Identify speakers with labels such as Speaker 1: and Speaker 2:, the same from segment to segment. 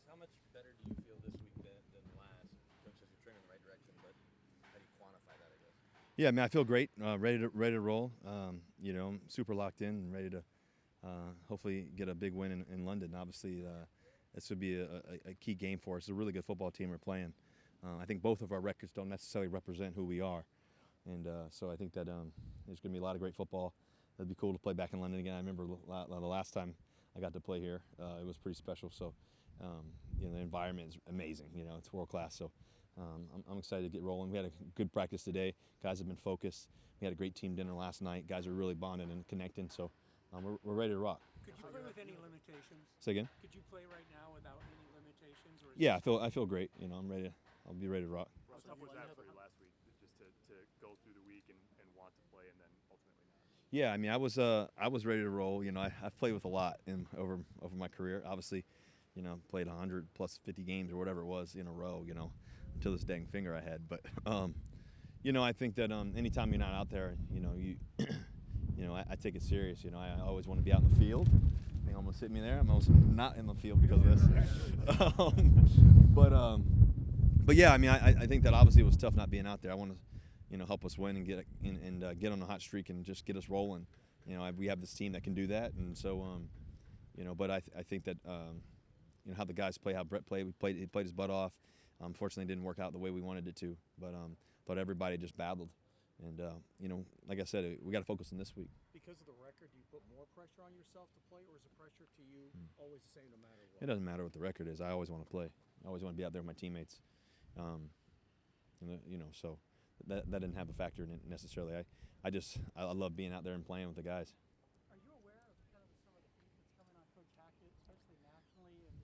Speaker 1: how much better do you feel this week than last? Coach says you're trending in the right direction, but how do you quantify that, I guess?
Speaker 2: Yeah, I mean, I feel great, ready to roll. Super locked in and ready to hopefully get a big win in London. Obviously, this would be a key game for us. It's a really good football team we're playing. I think both of our records don't necessarily represent who we are, and so I think that there's going to be a lot of great football. It'd be cool to play back in London again. I remember the last time I got to play here, it was pretty special. So, the environment is amazing. It's world class. So. I'm excited to get rolling. We had a good practice today. Guys have been focused. We had a great team dinner last night. Guys are really bonding and connecting. So we're ready to rock.
Speaker 3: Could you play with any limitations?
Speaker 2: Say again?
Speaker 3: Could you play right now without any limitations? Or
Speaker 2: Yeah, I feel great. I'm ready. I'll be ready to rock.
Speaker 4: How tough was that for you last week, just to go through the week and want to play and then ultimately not?
Speaker 2: Yeah, I mean, I was ready to roll. I've played with a lot over my career. Obviously, played 100 plus 50 games or whatever it was in a row. Until this dang finger I had. But I think that anytime you're not out there, I take it serious. I always want to be out in the field. They almost hit me there. I'm almost not in the field because of this. But yeah, I mean, I think that obviously it was tough not being out there. I want to help us win and get on a hot streak and just get us rolling. We have this team that can do that, and so but I think that how the guys play, how Brett played. He played his butt off. Unfortunately, it didn't work out the way we wanted it to, but thought everybody just babbled. And, like I said, we got to focus on this week.
Speaker 5: Because of the record, do you put more pressure on yourself to play, or is the pressure to you always the same no matter what?
Speaker 2: It doesn't matter what the record is. I always want to play. I always want to be out there with my teammates. So that didn't have a factor in it necessarily. I love being out there and playing with the guys.
Speaker 3: Are you aware of kind of some of the heat that's coming on Coach Hackett, especially nationally? And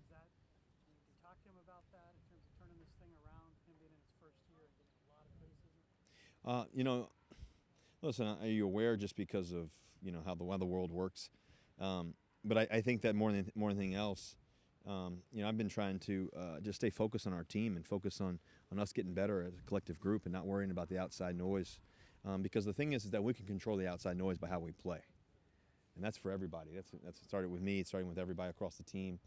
Speaker 3: did you talk to him about that in terms of turning this thing around, him being in his first year and getting a lot of criticism?
Speaker 2: Listen, are you aware just because of how the world works? But I think that more than anything else, I've been trying to just stay focused on our team and focus on us getting better as a collective group and not worrying about the outside noise. Because the thing is that we can control the outside noise by how we play, and that's for everybody. That's started with me. It's starting with everybody across the team,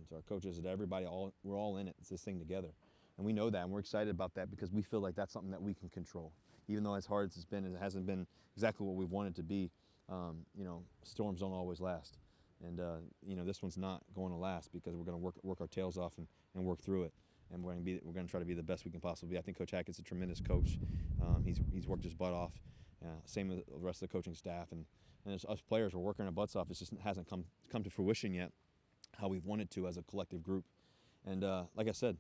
Speaker 2: to our coaches, to everybody. We're all in it. It's this thing together. And we know that, and we're excited about that because we feel like that's something that we can control. Even though as hard as it's been, it hasn't been exactly what we've wanted to be. Storms don't always last, and this one's not going to last because we're going to work our tails off and work through it. And we're going to try to be the best we can possibly be. I think Coach Hackett's a tremendous coach. He's worked his butt off. Same with the rest of the coaching staff, and as us players, we're working our butts off. It just hasn't come to fruition yet, how we've wanted to as a collective group. And like I said.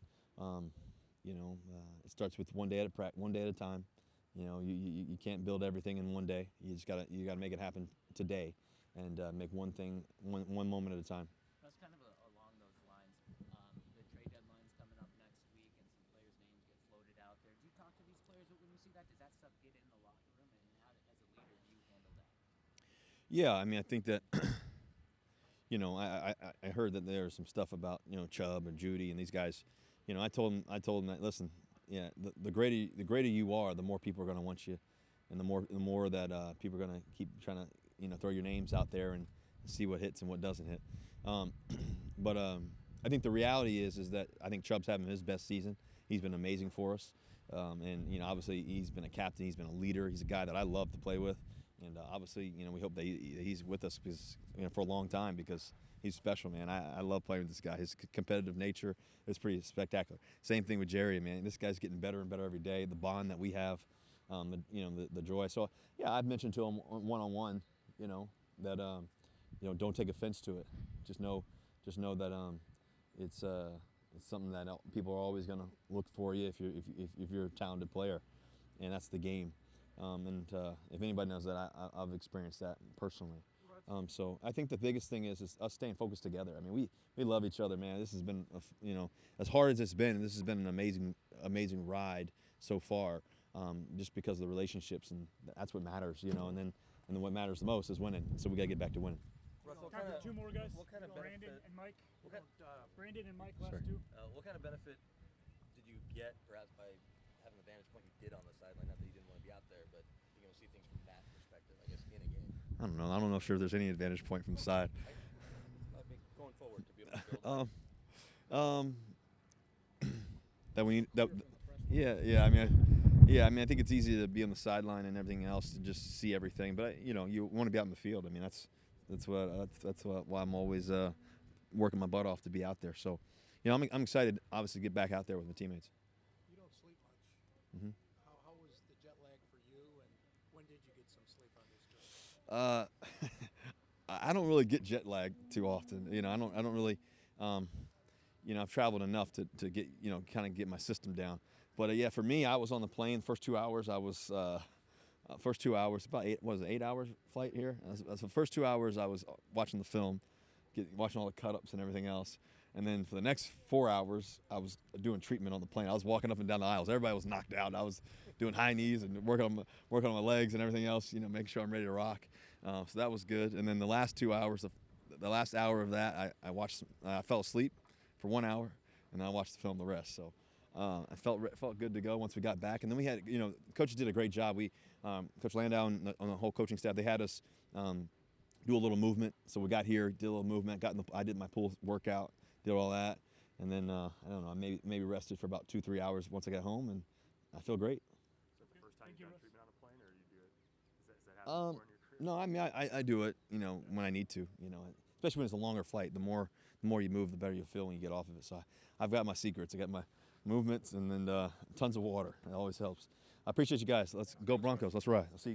Speaker 2: It starts with one day at a time. You can't build everything in one day. You gotta make it happen today, and make one thing one moment at a time.
Speaker 6: That's kind of along those lines. The trade deadline's coming up next week, and some players' names get floated out there. Do you talk to these players when you see that? Does that stuff get in the locker room, and how, as a leader, do you handle that?
Speaker 2: Yeah, I mean, I think that. I heard that there's some stuff about Chubb and Judy and these guys. I told them that, listen, yeah, the greater you are, the more people are going to want you, and the more that people are going to keep trying to throw your names out there and see what hits and what doesn't hit. But I think the reality is that I think Chubb's having his best season. He's been amazing for us, and obviously he's been a captain. He's been a leader. He's a guy that I love to play with. And obviously, we hope that he's with us because, for a long time because he's special, man. I love playing with this guy. His competitive nature is pretty spectacular. Same thing with Jerry, man. This guy's getting better and better every day. The bond that we have, the joy. So, yeah, I've mentioned to him one-on-one, that, don't take offense to it. Just know that it's something that people are always going to look for you if you're a talented player, and that's the game. If anybody knows that, I've experienced that personally. So I think the biggest thing is us staying focused together. I mean, we love each other, man. This has been, as hard as it's been, this has been an amazing ride so far, just because of the relationships, and that's what matters, and then what matters the most is winning. So we got to get back to winning.
Speaker 3: Russell, time for two more guys.
Speaker 1: What kind of
Speaker 3: Brandon
Speaker 1: benefit?
Speaker 3: and Mike. Brandon and Mike
Speaker 2: Sorry.
Speaker 3: last two.
Speaker 1: What kind of benefit did you get, perhaps, by having the vantage point you did on the sideline? Not that you didn't want to be out there, but you're going to see things from that perspective, I guess, in a game.
Speaker 2: I don't know. Sure if there's any advantage point from the side.
Speaker 1: Might be going forward to be able to build.
Speaker 2: That we need that. I mean, I think it's easy to be on the sideline and everything else to just see everything, but you know, you want to be out in the field. I mean, why I'm always working my butt off to be out there. So, you know, I'm excited, obviously, to get back out there with my teammates.
Speaker 5: You don't sleep much.
Speaker 2: Mm-hmm.
Speaker 5: How was the jet lag for you, and when did you get some sleep on this trip?
Speaker 2: I don't really get jet lag too often. You know, I don't really. You know, I've traveled enough to get, you know, kind of get my system down. But yeah, for me, I was on the plane. First 2 hours, I was first 2 hours, about 8 hours flight here. As the first 2 hours, I was watching the film, watching all the cut-ups and everything else. And then for the next 4 hours, I was doing treatment on the plane. I was walking up and down the aisles. Everybody was knocked out. I was doing high knees and working on my legs and everything else. You know, making sure I'm ready to rock. So that was good. And then the last 2 hours, the last hour of that, I fell asleep for 1 hour, and I watched the film the rest. So I felt good to go once we got back. And then we had, you know, coaches did a great job. Coach Landau and on the whole coaching staff, they had us do a little movement. So we got here, did a little movement. I did my pool workout, did all that, and then I don't know, maybe rested for about 2-3 hours once I got home, and I feel great.
Speaker 4: Is that the first time you've done treatment on a plane, or you do it? Does that happen before in your career?
Speaker 2: No, I mean I do it, you know, when I need to, you know, especially when it's a longer flight. The more you move, the better you feel when you get off of it. So I've got my secrets. I got my movements and then tons of water. It always helps. I appreciate you guys. Let's go Broncos. Let's ride. I'll see you guys.